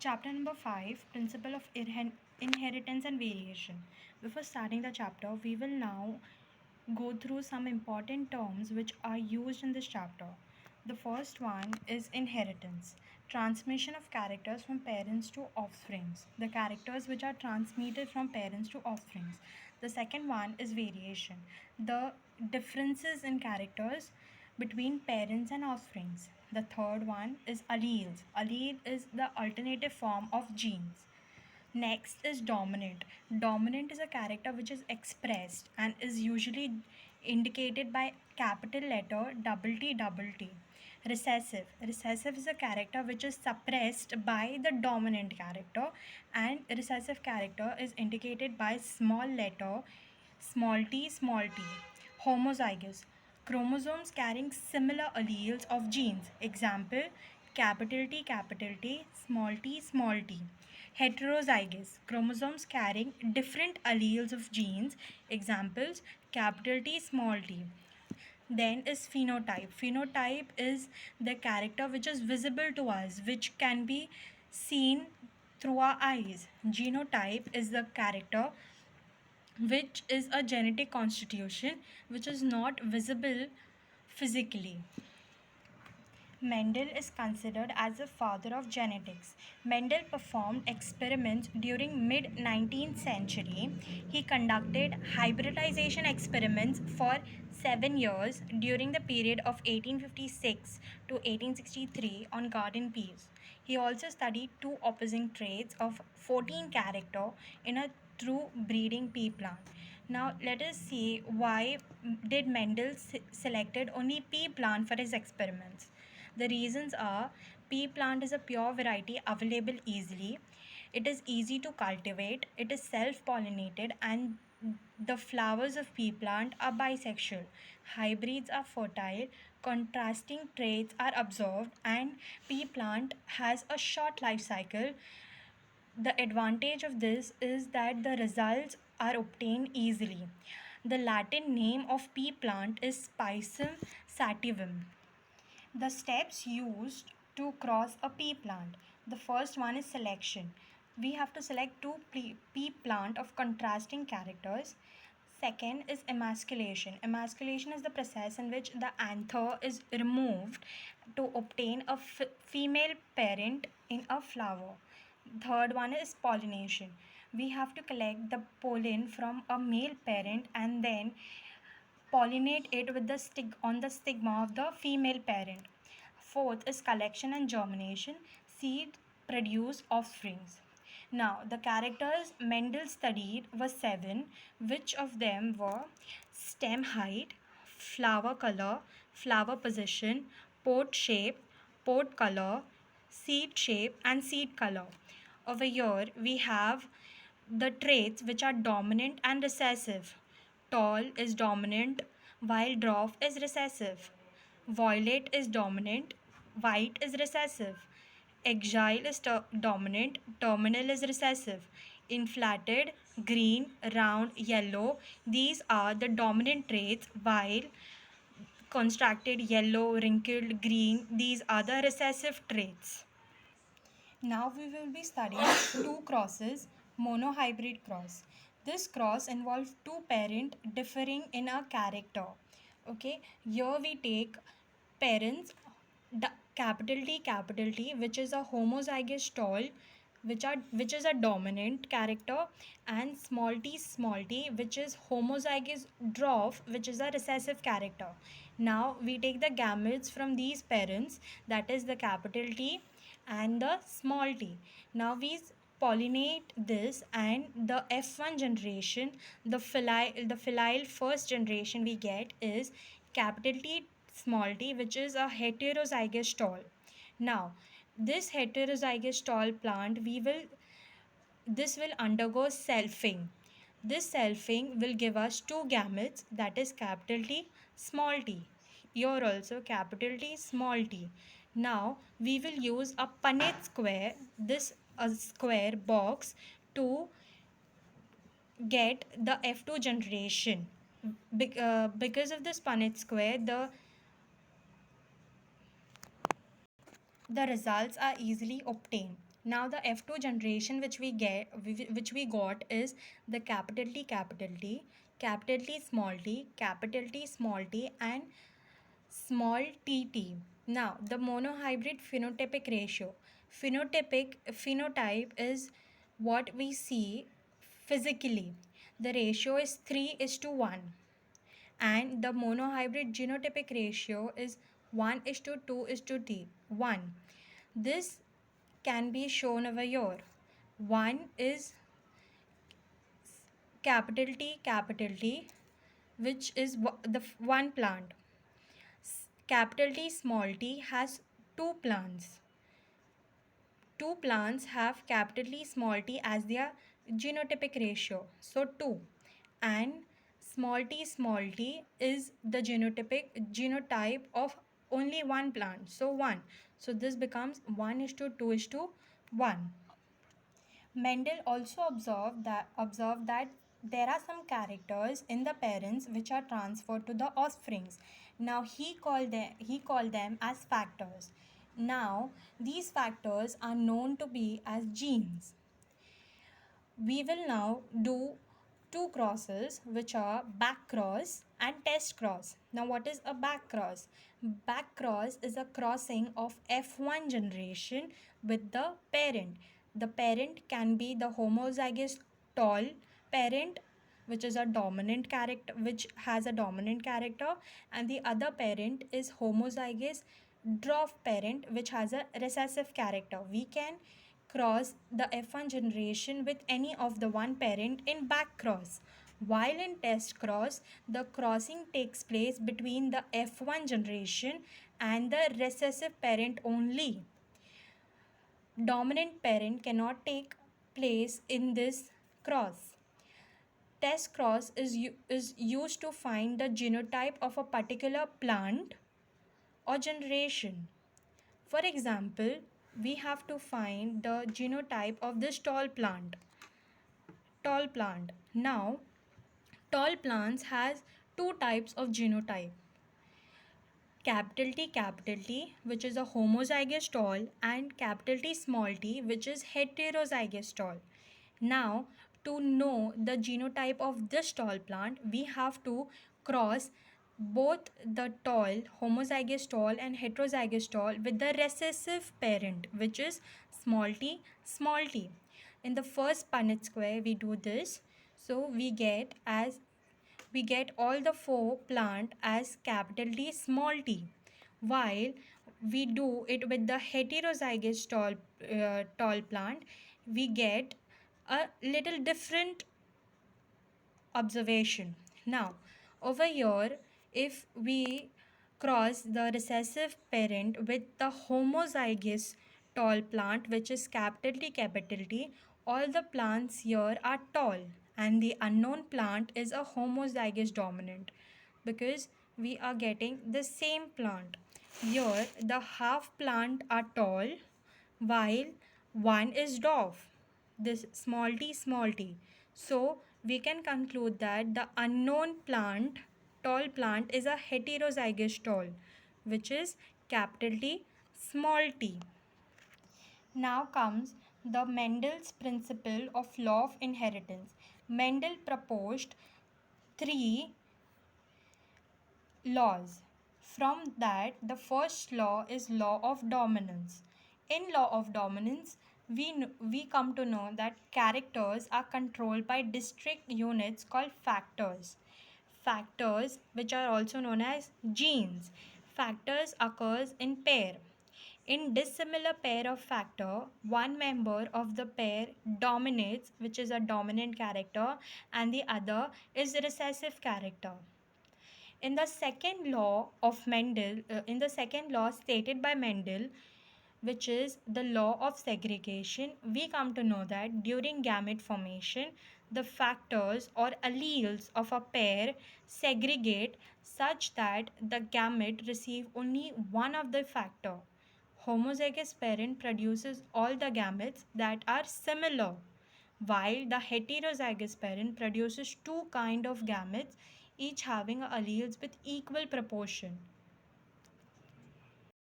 Chapter number 5, Principle of Inheritance and Variation. Before starting the chapter, we will now go through some important terms which are used in this chapter. The first one is inheritance, transmission of characters from parents to offsprings, the characters which are transmitted from parents to offsprings. The second one is variation, the differences in characters between parents and offsprings. The third one is alleles. Allele is the alternative form of genes. Next is dominant. Dominant is a character which is expressed and is usually indicated by capital letter double T double T. Recessive. Recessive is a character which is suppressed by the dominant character, and recessive character is indicated by small letter small t. Homozygous. Chromosomes carrying similar alleles of genes. Example, capital T, small t. Heterozygous. Chromosomes carrying different alleles of genes. Examples, capital T, small t. Then is phenotype. Phenotype is the character which is visible to us, which can be seen through our eyes. Genotype is the character which is a genetic constitution which is not visible physically. Mendel is considered as the father of genetics. Mendel performed experiments during mid-19th century. He conducted hybridization experiments for 7 years during the period of 1856 to 1863 on garden peas. He also studied two opposing traits of 14 character in a true breeding pea plant. Now let us see why did Mendel selected only pea plant for his experiments. The reasons are pea plant is a pure variety available easily. It is easy to cultivate. It is self-pollinated, and the flowers of pea plant are bisexual. Hybrids are fertile. Contrasting traits are observed, and pea plant has a short life cycle. The advantage of this is that the results are obtained easily. The Latin name of pea plant is Pisum sativum. The steps used to cross a pea plant. The first one is selection. We have to select two pea plant of contrasting characters. Second is emasculation. Emasculation is the process in which the anther is removed to obtain a female parent in a flower. Third one is pollination. We have to collect the pollen from a male parent and then pollinate it with the on the stigma of the female parent. Fourth is collection and germination. Seed produce offsprings. Now, the characters Mendel studied were 7, which of them were stem height, flower color, flower position, pod shape, pod color, seed shape, and seed color. Over here, we have the traits which are dominant and recessive. Tall is dominant, while dwarf is recessive. Violet is dominant, white is recessive. Exile is dominant, terminal is recessive. Inflated, green, round, yellow, these are the dominant traits, while contracted, yellow, wrinkled, green, these are the recessive traits. Now we will be studying two crosses, monohybrid cross. This cross involves two parents differing in a character. Okay, here we take parents capital T, which is a homozygous tall, which is a dominant character, and small t, which is homozygous dwarf, which is a recessive character. Now we take the gametes from these parents, that is the capital T and the small t. Now we pollinate this, and the F1 generation, the filial first generation we get is capital T small t, which is a heterozygous tall. Now this heterozygous tall plant will undergo selfing. This selfing will give us two gametes, that is capital T small t. Here also capital T small t. Now we will use a Punnett square, this a square box, to get the F2 generation. Because of this Punnett square, the results are easily obtained. Now the F2 generation which we got is the capital T, capital T, capital T, small t, and small tt. Now the monohybrid phenotypic ratio. Phenotype is what we see physically. The ratio is 3 is to 1, and the monohybrid genotypic ratio is 1 is to 2 is to t 1. This can be shown over here. 1 is capital T, which is the one plant. Capital T, small t has two plants. Two plants have capital T, small t as their genotypic ratio. So 2. And small t is the genotype of only one plant. So 1. So this becomes 1 is to 2 is to 1. Mendel also observed that there are some characters in the parents which are transferred to the offsprings. Now he called them as factors. Now these factors are known to be as genes. We will now do two crosses, which are back cross and test cross. Now what is a back cross? Back cross is a crossing of F1 generation with the parent. The parent can be the homozygous tall parent, which is a dominant character, which has a dominant character, and the other parent is homozygous dwarf parent, which has a recessive character. We can cross the F1 generation with any of the one parent in back cross. While in test cross, the crossing takes place between the F1 generation and the recessive parent only. Dominant parent cannot take place in this cross. Test cross is used to find the genotype of a particular plant or generation. For example, we have to find the genotype of this tall plant. Now, tall plants has two types of genotype. Capital T, which is a homozygous tall, and capital T, small t, which is heterozygous tall. Now, to know the genotype of this tall plant, we have to cross both the tall, homozygous tall, and heterozygous tall with the recessive parent, which is small t, small t. In the first Punnett square, we do this. So we get all the four plant as capital T, small t, while we do it with the heterozygous tall plant, we get a little different observation. Now over here, if we cross the recessive parent with the homozygous tall plant, which is capital T, all the plants here are tall, and the unknown plant is a homozygous dominant, because we are getting the same plant. Here the half plant are tall, while one is dwarf, this small t. So we can conclude that the unknown plant, tall plant, is a heterozygous tall, which is capital T, small t. Now comes the Mendel's principle of law of inheritance. Mendel proposed three laws. From that, the first law is law of dominance. In law of dominance, we come to know that characters are controlled by distinct units called factors. Factors, which are also known as genes. Factors occurs in pair. In dissimilar pair of factor, one member of the pair dominates, which is a dominant character, and the other is recessive character. In the second law of Mendel, in the second law stated by Mendel, which is the law of segregation, we come to know that during gamete formation, the factors or alleles of a pair segregate such that the gamete receive only one of the factor. Homozygous parent produces all the gametes that are similar, while the heterozygous parent produces two kind of gametes, each having alleles with equal proportion.